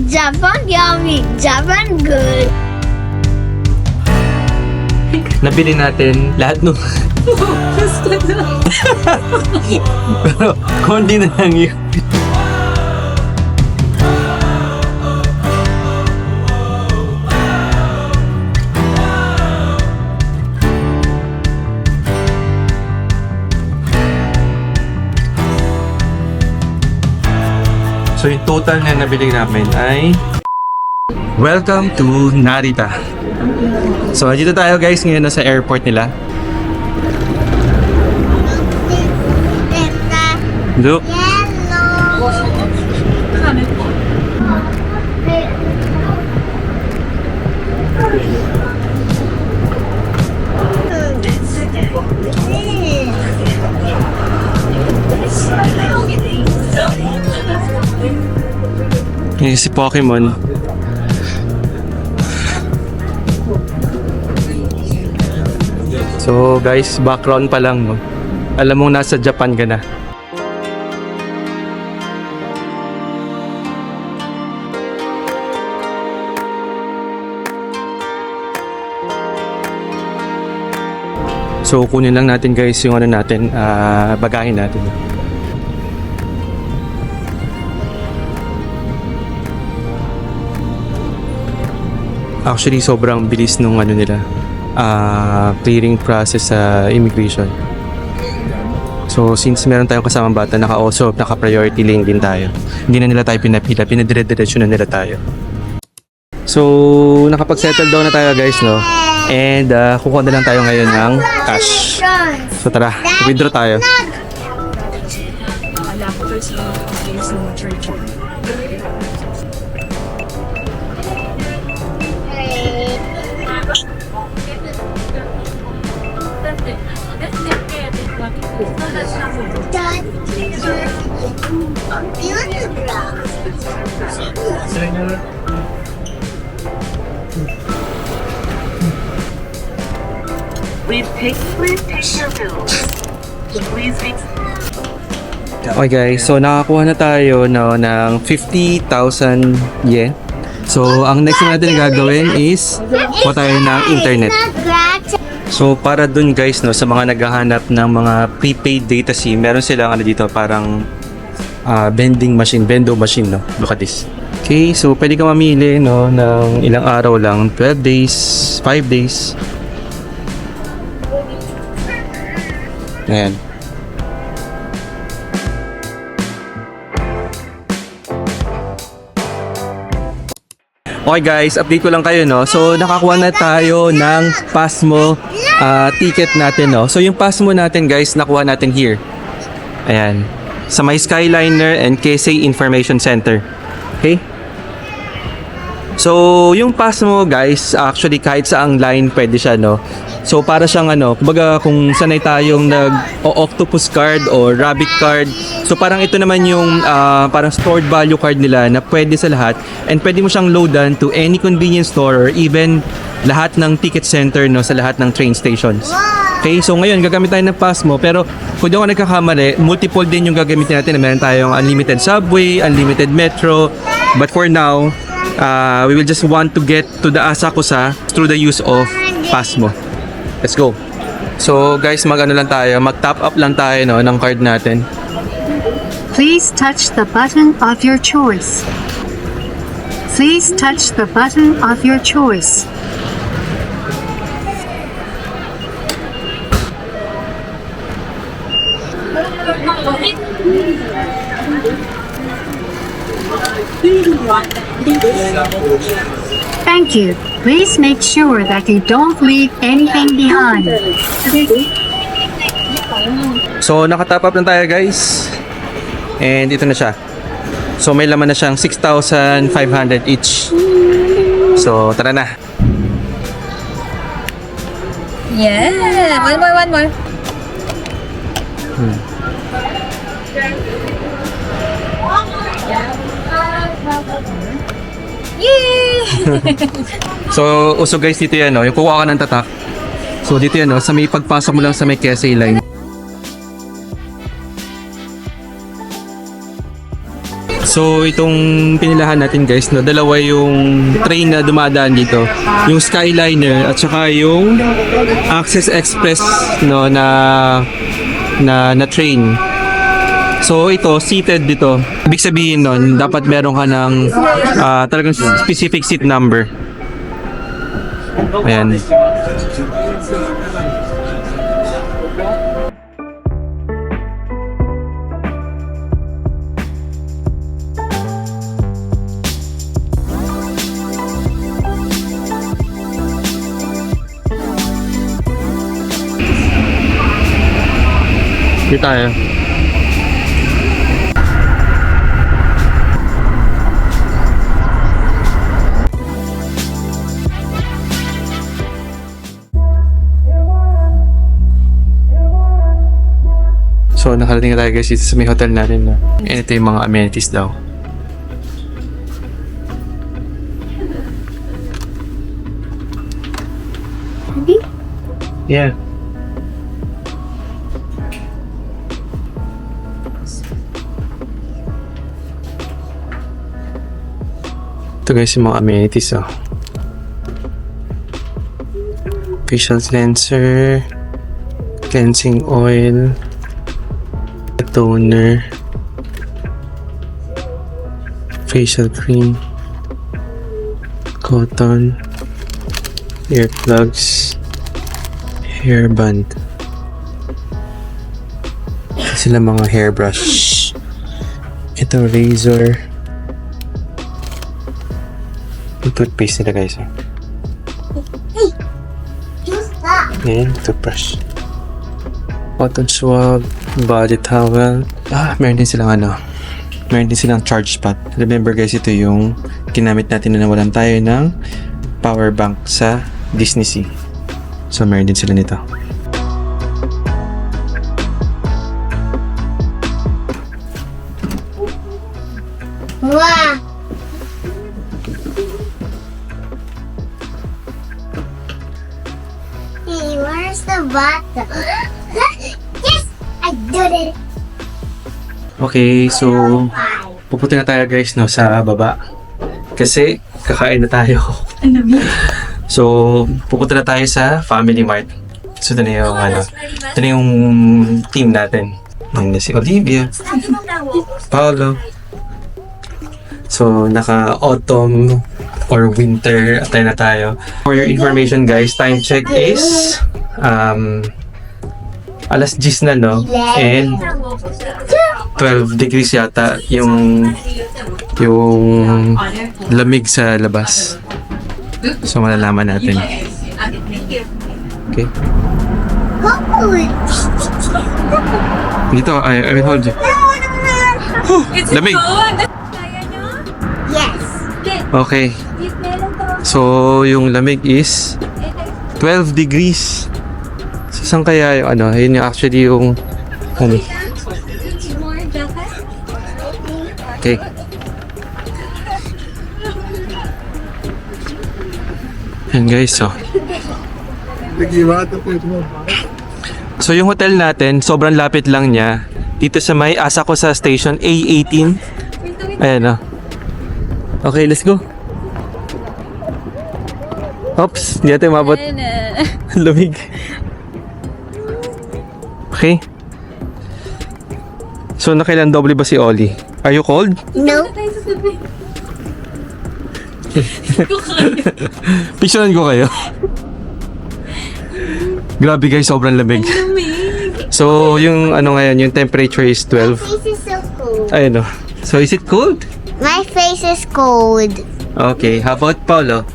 Japan yummy. Japan good. Nabili natin lahat nung... Pero, konti na lang yun. So, yung total na nabili namin ay... Welcome to Narita. So, dito tayo guys ngayon sa airport nila. Look. Yung si Pokemon. So guys, background pa lang, no? Alam mong nasa Japan ka na. So kunin lang natin guys yung ano natin, bagahin natin. Actually sobrang bilis nung ano nila, clearing process sa immigration. So since meron tayong kasamang bata, naka-priority lane din tayo. Hindi na nila tayo pinapila, pinadire-diretso na nila tayo. So nakapag-settle down na tayo guys, no? And kukuha na lang tayo ngayon ng cash. So tara, withdraw tayo. Please take your bills. Please be... Okay guys, so nakakuha na tayo no, ng 50,000 yen. So ang next na natin gagawin is kuha tayo ng internet. So para dun guys, no, sa mga naghahanap ng mga prepaid data SIM, meron silang ano dito, parang vending machine, vendo machine, no. Look at this. Okay, so pwede ka mamili, no, ng ilang araw lang, 12 days, 5 days. Ayan. Okay guys, update ko lang kayo, no. So nakakuha na tayo ng Pasmo ticket natin, no. So yung Pasmo natin guys, nakuha natin here. Ayan. Sa may Skyliner and Kesei Information Center. Okay? So yung Pasmo guys, actually kahit saang line pwede siya, no. So para siyang ano, kumbaga kung sanay tayong octopus card or rabbit card. So parang ito naman yung parang stored value card nila na pwede sa lahat, and pwede mo siyang loadan to any convenience store or even lahat ng ticket center, no, sa lahat ng train stations. Okay, so ngayon gagamit tayo ng Pasmo, pero kung di ako nagkakamali, multiple din yung gagamitin natin. Meron tayong unlimited subway, unlimited metro, but for now, we will just want to get to the Asakusa through the use of Pasmo. Let's go. So guys, mag-ano lang tayo, mag-top up lang tayo, no, ng card natin. Please touch the button of your choice. Please touch the button of your choice. Thank you. Please make sure that you don't leave anything behind. So nakatop up na tayo guys. And ito na siya. So may laman na siyang 6,500 each. So tara na. Yeah. One more. Yay! So uso guys dito yan, no, yung kukuha ka ng tatak. So dito yan, no, sa may pagpasok mo lang sa may Kesei line. So itong pinilahan natin guys, no, dalawa yung train na dumadaan dito. Yung Skyliner at saka yung Access Express, no, na train. So ito, seated dito. Ibig sabihin nun, dapat meron ka ng talagang specific seat number. Ayan. Dito tayo. So, nakarating na tayo guys dito sa may hotel natin. And ito yung mga amenities daw. Yeah. Ito guys yung mga amenities, oh. Facial cleanser, cleansing oil, toner, facial cream, cotton, earplugs, hairband. Sila mga hairbrush. Ito razor. Yung toothpaste nila guys. Ayan, toothbrush. Cotton swab, body towel. Meron din silang meron din silang charge pad. Remember guys, ito yung ginamit natin na nawalan tayo ng power bank sa Disney Sea. So meron din sila nito. Wow! Hey, where's the bottom? Yes! I did it! Okay, so pupunta na tayo guys no sa baba. Kasi kakain na tayo. So pupunta na tayo sa Family Mart. So ito na yung ito na yung team natin. Nandiyan si Olivia, Paolo. So naka-autumn or winter attire na tayo. For your information guys, time check is alas 10 na no, and 12 degrees yata yung lamig sa labas. So malalaman natin. Okay. Dito, I will hold you. Lamig. Yes! Okay. So yung lamig is 12 degrees. So saan kaya yung yun yung actually yung Okay. Yan guys, so yung hotel natin, sobrang lapit lang niya. Dito sa may Asakusa Station A18. Ayan Okay, let's go. Oops, hindi natin umabot. Lamig. Okay. So nakailan doble ba si Oli? Are you cold? No. Picturean ko kayo. Grabe guys, sobrang lamig. So yung ngayon, yung temperature is 12. My face is so cold. Ayun So is it cold? My face is cold. Okay, how about Paolo?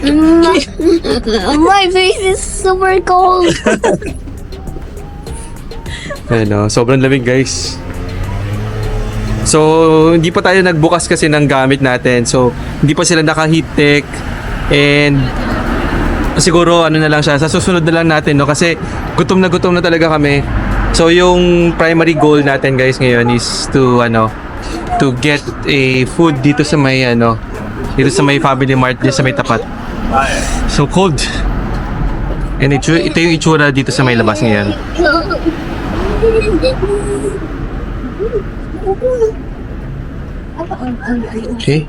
My face is super cold. Ayun sobrang lamig guys. So hindi pa tayo nagbukas kasi ng gamit natin. So hindi pa sila naka-heat tech. And siguro na lang siya, sa susunod na lang natin kasi gutom na talaga kami. So yung primary goal natin guys ngayon is to get a food dito sa may dito sa may Family Mart, dito sa may tapat. So cold. And ito yung itsura dito sa may labas ngayon. Okay.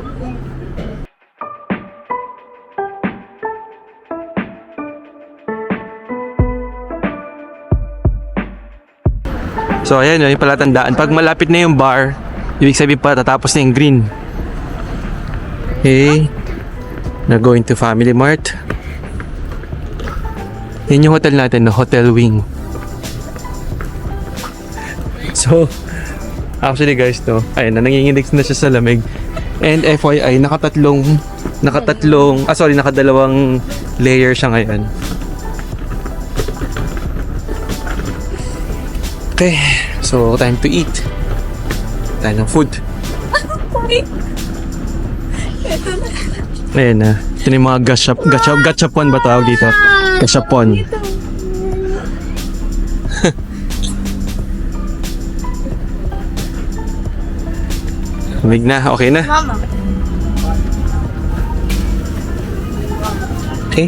So ayan yung palatandaan. Pag malapit na yung bar, ibig sabihin pa tatapos na yung green. Okay. We're going to Family Mart. Yan yung hotel natin, no? Hotel Wing. So, actually guys, no, ayun na, nanginginig na siya sa lamig. And FYI, nakadalawang layer siya ngayon. Okay, so time to eat. Tayo ng food. Ayun na. Ito na yung mga gachapon ba tawag dito? Gachapon. Lamig na, okay na. Okay.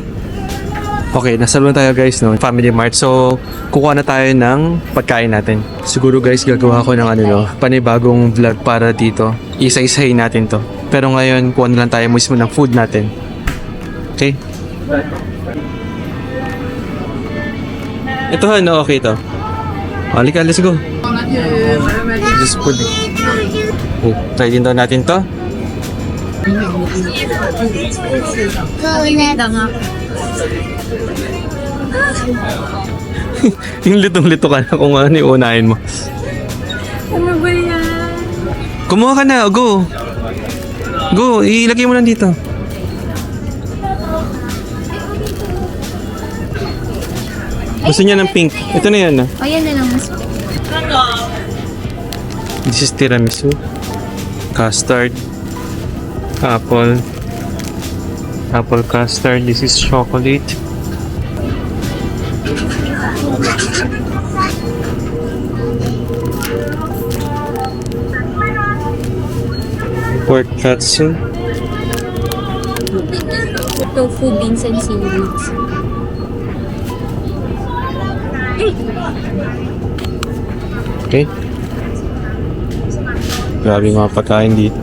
Okay, nasa loob na tayo guys, no? Family Mart. So, kukuha na tayo ng pagkain natin. Siguro guys, gagawa ko ng panibagong vlog para dito. Isa-isahin natin to. Pero ngayon, kuha na lang tayo mismo ng food natin. Okay? Ito no, okay to. Halika, let's go. Just food. Okay, try din daw natin to. Yung litong-lito ka na kung ano yung unahin mo. Ano ba yan? Kumuha ka na, go! Go, ilagay mo lang dito. Gusto niya ng pink. Ito na yan. O, yan na lang mas. This is tiramisu. Custard. Apple. Apple custard. This is chocolate. Pork katsu. Tofu, beans, and seaweeds. Okay. Grabe mga pagkain dito.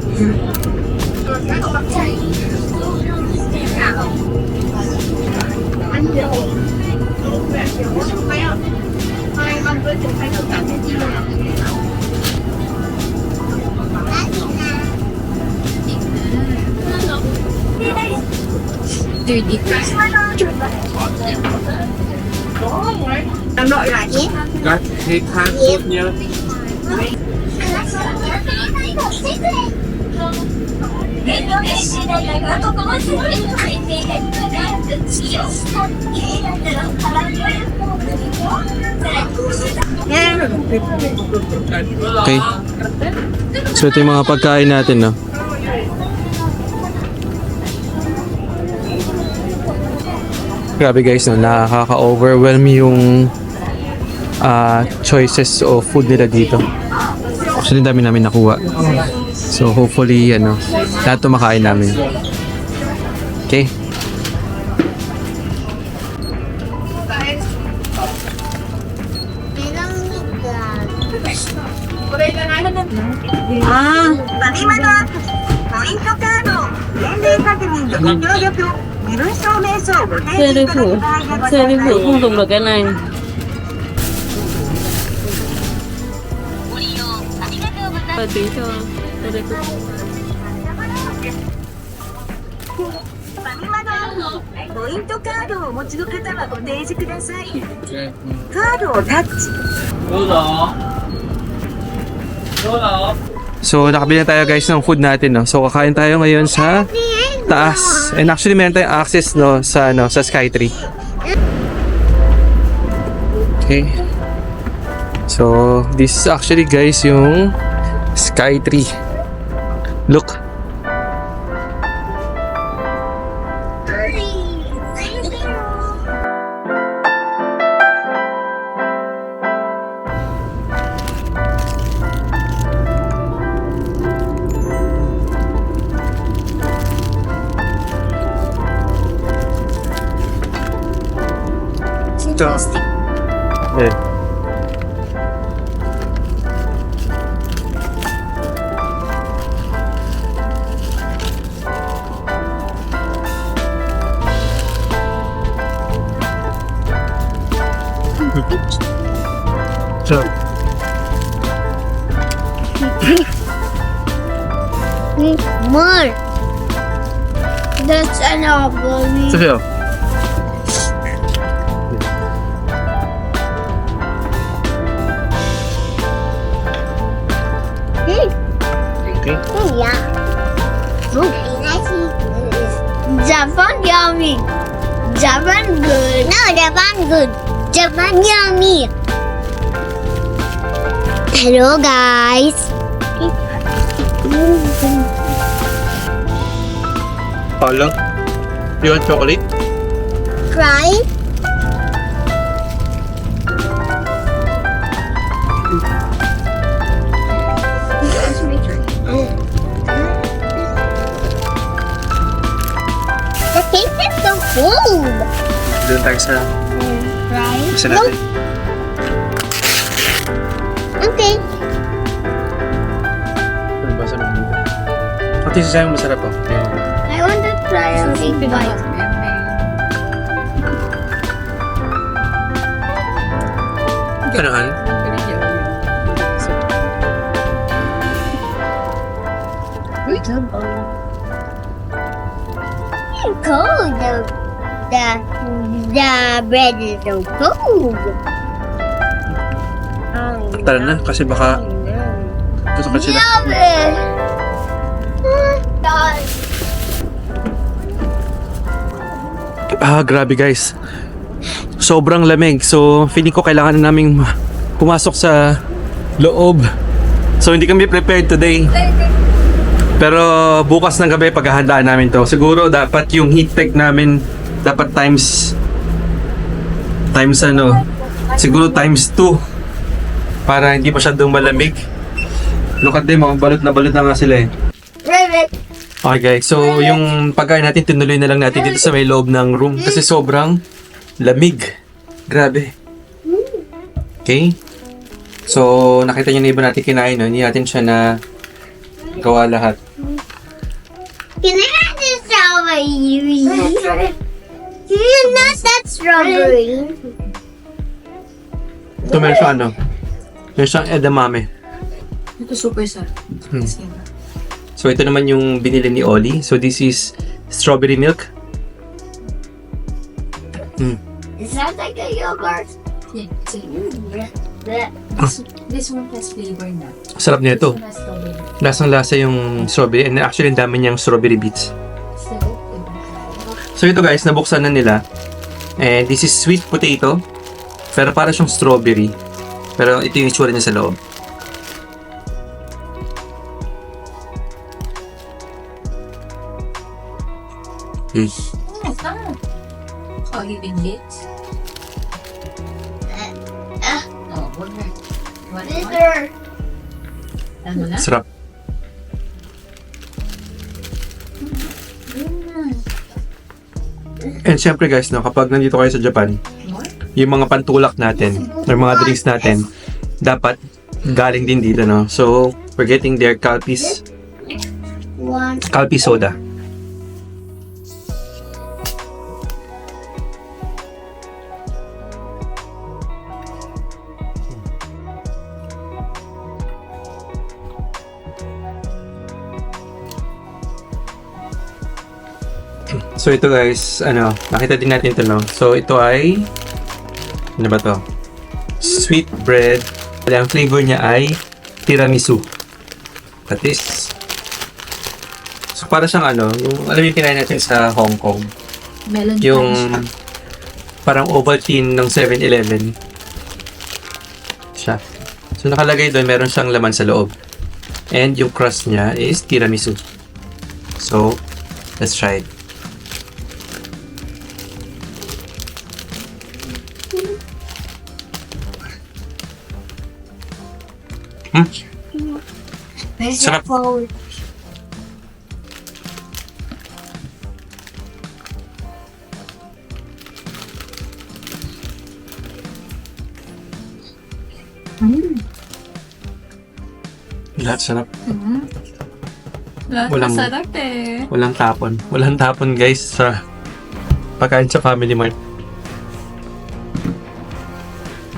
$30. Okay. So ito yung mga pagkain natin, no? Grabe guys, no? Nakaka-overwhelm yung choices of food nila dito. Actually, dami namin nakuha. So hopefully, lahat ito makain namin. Okay? Seribu không dùng được cái này. Tí cho tôi đây. ポイントカードをお持ちの方はご提示ください。カードをタッチ。 So nakabili na tayo guys ng food natin, no? So kakain tayo ngayon sa taas. And actually meron tayong access, no, sa Skytree. Okay. So this is actually guys yung Skytree. Look. Yeah. More. That's enough, baby. Sa'yo. Okay. Yeah. Okay, let's eat this. Japan yummy. Japan good. No, Japan good. Japan yummy. Hello, guys. Paulo, you want chocolate? Cry. The cake is so cold. Doon tayo sa Right? isa natin. Okay. Ano ba sa mga dito? Pati sa sa'yo masarap po. I want to try a big bite. Kanahan? Cold. The bread is so cold. Tara na, kasi baka tutukan sila. Yummy. Grabe guys. Sobrang lamig. So, feeling ko kailangan na naming pumasok sa loob. So, hindi kami prepared today. Pero bukas ng gabi paghahandaan namin to. Siguro dapat yung heat tech namin dapat times siguro times 2 para hindi masyadong malamig. Look at them, balot na nga sila eh. Okay guys, so yung pagkain natin tinuloy na lang natin dito sa may loob ng room kasi sobrang lamig. Grabe. Okay? So nakita niyo na iba natin kinain, no? Hindi natin siya na gawa lahat. Can I have this strawberry? Not that strawberry. Ito meron siyang ano? Meron siyang edamame. Ito super sarap. So ito naman yung binili ni Oli. So this is strawberry milk. It sounds like a yogurt. Yeah, this one has flavor na. Sarap niya ito. Has strawberry. Lasang-lasa yung strawberry. And actually, ang dami niyang strawberry bits. So, So ito guys, nabuksan na nila. And this is sweet potato. Pero para siyang strawberry. Pero ito yung itsura niya sa loob. oh, you been late? Oh, wag na. Bitter. Ano na? Sarap. And syempre guys, no, kapag nandito kayo sa Japan, yung mga pantulak natin, or mga drinks natin, dapat galing din dito, no? So, we're getting their Calpis soda. So ito guys, nakita din natin ito, no? So ito ay ano ba to? Sweet bread. Ang flavor niya ay tiramisu. That is. So para siyang yung alam yung kinain natin sa Hong Kong. Melon Yung crunch. parang Ovaltine ng 7-Eleven. Siya. So nakalagay doon, meron siyang laman sa loob. And yung crust niya is tiramisu. So, let's try it. Sarap. Lahat sarap. Walang- Masarap eh. Walang tapon. Walang tapon guys sa pagkain sa Family Mart.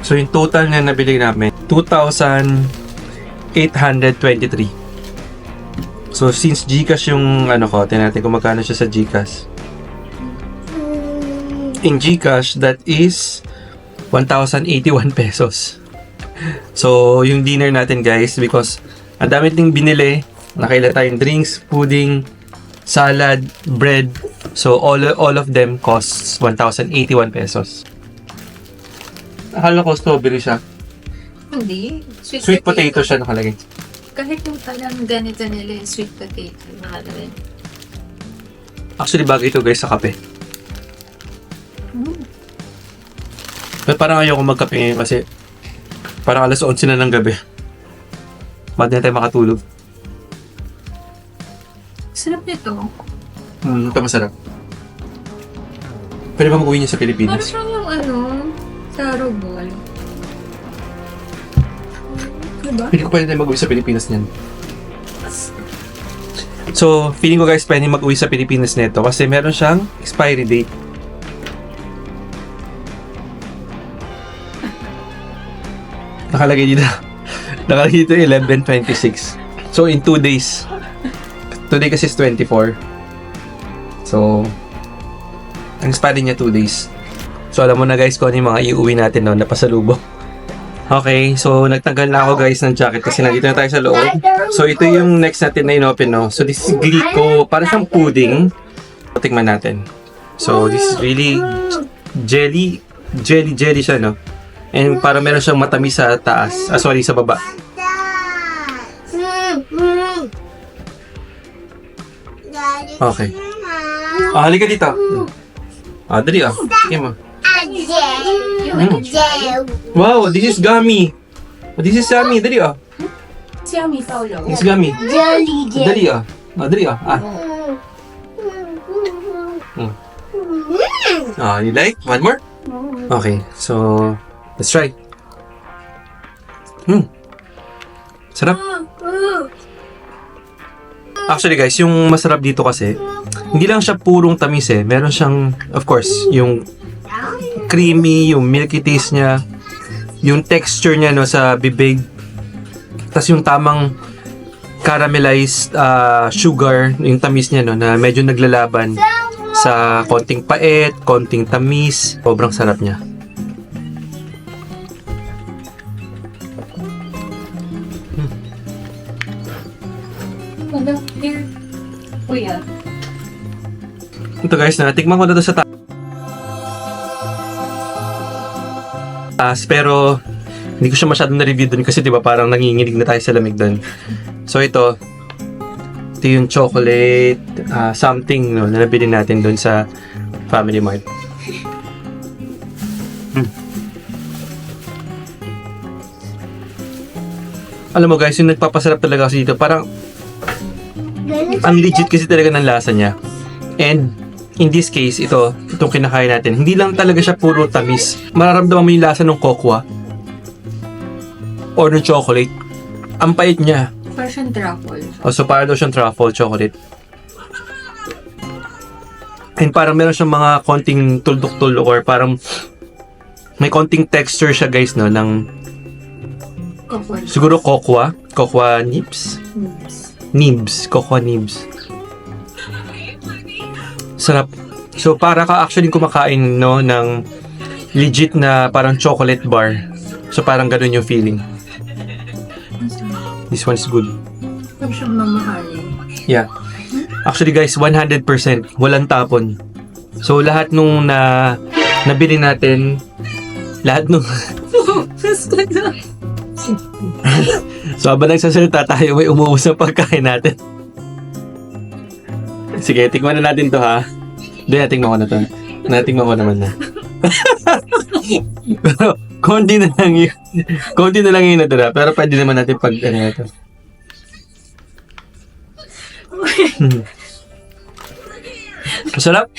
So yung total na nabili namin, 2,823. So, since GCash yung ano ko, tingnan natin kung magkano siya sa GCash. In GCash, that is 1,081 pesos. So, yung dinner natin guys, because ang dami ting binili, nakailan tayong drinks, pudding, salad, bread. So, all of them costs 1,081 pesos. Akala ko strawberry siya. Hindi. Sweet potato siya nakalagay. Kahit yung palang ganito nila yung sweet potato, nakalagay. Actually, bagay ito guys sa kape. Pero parang ayoko magkape ngayon kasi parang alas 11 na ng gabi. Ba't na tayo makatulog? Sarap nito. Ito masarap. Pwede ba mag-uwi niya sa Parang Pilipinas? siyang yung ano, taro ball. Diba? Hindi ko pwede tayo mag-uwi sa Pilipinas niyan. So, feeling ko guys, pwede mag-uwi sa Pilipinas nito kasi meron siyang expiry date. Nakalagay dito. Nakalagay dito 11/26. So, in 2 days. Today kasi is 24. So, ang expiry niya 2 days. So, alam mo na guys kung ano yung mga iuwi natin noon na pasalubong. Okay, so nagtanggal na ako guys ng jacket kasi nandito na tayo sa loob. So, ito yung next natin na inopen, no? So, this is Glico. Parang siyang pudding. Tingnan natin. So, this is really jelly siya, no? And para meron siyang matamis sa taas. Sorry, sa baba. Okay. Halika dito. Dali Sige mo. Wow, this is gummy. This is yummy. Dali This is gummy. Dali Dali you like? One more? Okay, so let's try. Sarap. Actually guys, yung masarap dito kasi, hindi lang siya purong tamis eh. Meron siyang, of course, yung creamy, yung milky taste niya, yung texture niya no sa bibig. Tapos yung tamang caramelized sugar, yung tamis niya no na medyo naglalaban sa konting pait, konting tamis. Sobrang sarap niya. Kuya. Ito guys, natikman ko na to sa taas, pero hindi ko siya masyadong na-review dun kasi diba parang nanginginig na tayo sa lamig dun. So ito yung chocolate something no, na nabili natin dun sa Family Mart. Alam mo guys, yung nagpapasarap talaga kasi dito, parang ang legit kasi talaga ng lasa niya. And in this case, itong kinakain natin, hindi lang talaga siya puro tamis. Mararamdaman mo yung lasa ng cocoa or ng chocolate. Ang pait niya. Parang truffle. So parang daw siyang truffle chocolate. And parang meron siyang mga konting tuldok-tuldok or parang may konting texture siya guys no ng siguro cocoa nibs. Cocoa nibs. Sarap. So para ka actually kumakain no ng legit na parang chocolate bar. So parang ganoon yung feeling. This one is good. Parang siyang mamahalin. Yeah. Actually guys, 100% walang tapon. So lahat nung nabili natin, lahat nung so habang nagsasalita tayo, may umuusap pagkain natin. Sige, tikman na natin to ha. Doon, natingnan ko na to. Natingnan ko naman na. Pero, konti na lang yung natira. Pero pwede naman natin pag ano na to. Masarap.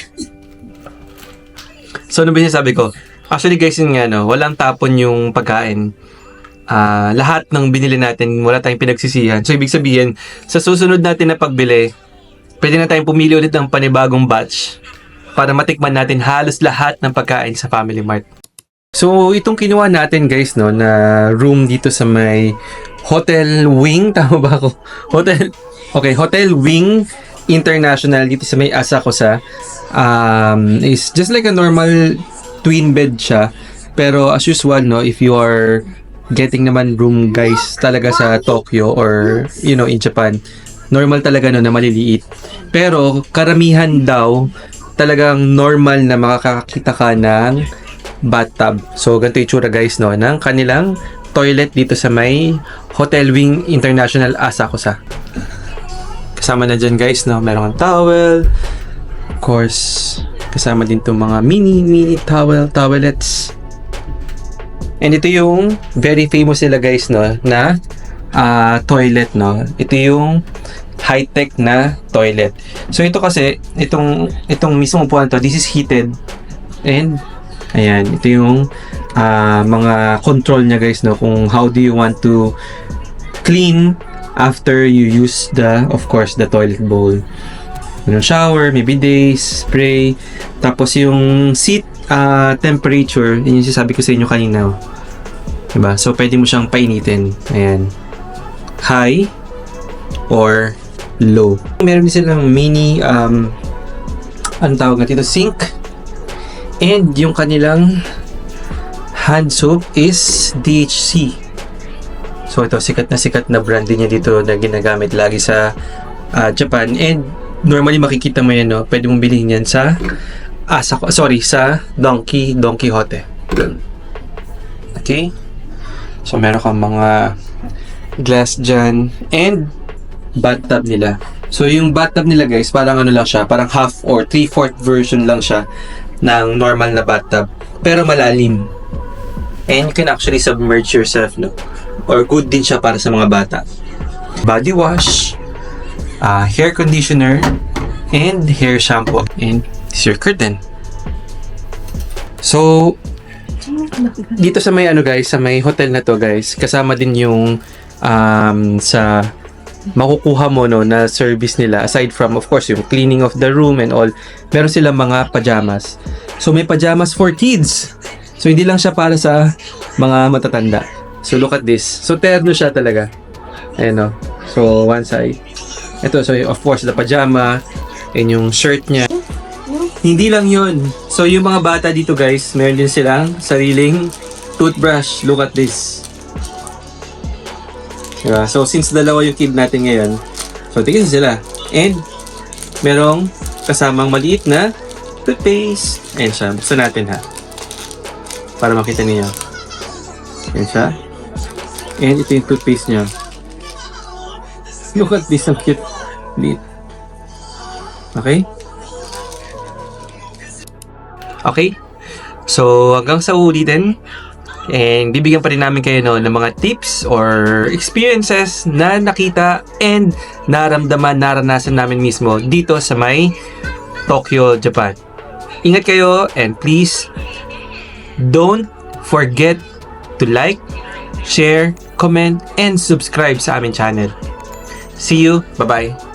So, ano ba sinasabi ko? Actually guys, yun nga, no, walang tapon yung pagkain. Lahat ng binili natin, wala tayong pinagsisihan. So, ibig sabihin, sa susunod natin na pagbili, pwede na tayong pumili ulit ng panibagong batch para matikman natin halos lahat ng pagkain sa Family Mart. So, itong kinuha natin guys, no, na room dito sa may Hotel Wing, tama ba ako? Hotel Wing International dito sa may Asakusa. Is just like a normal twin bed siya. Pero as usual, no, if you are getting naman room guys talaga sa Tokyo or, you know, in Japan, normal talaga no na maliliit. Pero karamihan daw talagang normal na makakakita ka ng bathtub. So, ganito yung tsura guys, no, ng kanilang toilet dito sa may Hotel Wing International Asakusa. Kasama na dyan guys, no, meron kang towel. Of course, kasama din itong mga mini towelettes. And ito yung very famous nila guys, no, na toilet, no. Ito yung high-tech na toilet. So, ito kasi, itong mismong upuan to, this is heated. And ayan, ito yung mga control niya guys, no, kung how do you want to clean after you use of course, the toilet bowl. Yung shower, maybe days, spray. Tapos yung seat temperature, yun yung sabi ko sa inyo kanina. Diba? So, pwede mo siyang painitin. Ayan. High or low. Meron din silang mini, anong tawag natin ito? Sink. And yung kanilang hand soap is DHC. So ito, sikat na brand din niya dito na ginagamit lagi sa Japan. And normally makikita mo yan, no? Pwede mong bilhin yan sa sa Don Quijote. Okay? So meron kang mga glass dyan and bathtub nila. So yung bathtub nila guys, parang ano lang siya, parang half or 3/4 version lang siya ng normal na bathtub, pero malalim. And you can actually submerge yourself, no? Or good din siya para sa mga bata. Body wash, hair conditioner, and hair shampoo. And this is your curtain. So, dito sa may guys, sa may hotel na to guys, kasama din yung sa makukuha mo, no, na service nila aside from of course yung cleaning of the room and all. Meron silang mga pajamas. So may pajamas for kids. So hindi lang siya para sa mga matatanda. So look at this. So terno siya talaga. Ayan, no. So one side. Ito, so of course the pajama and yung shirt niya. Hindi lang yun. So yung mga bata dito guys, meron din silang sariling toothbrush. Look at this. Diba? So, since dalawa yung kid natin ngayon, so, tignan sila. And, merong kasamang maliit na toothpaste. Ayan siya. Buksan natin, ha. Para makita niyo. Ayan siya. And, ito yung toothpaste niya. Look at this. Ang cute. Neat. Okay? Okay? So, hanggang sa ulitin. And bibigyan pa rin namin kayo, no, ng mga tips or experiences na nakita and naranasan namin mismo dito sa may Tokyo, Japan. Ingat kayo and please don't forget to like, share, comment, and subscribe sa aming channel. See you. Bye-bye.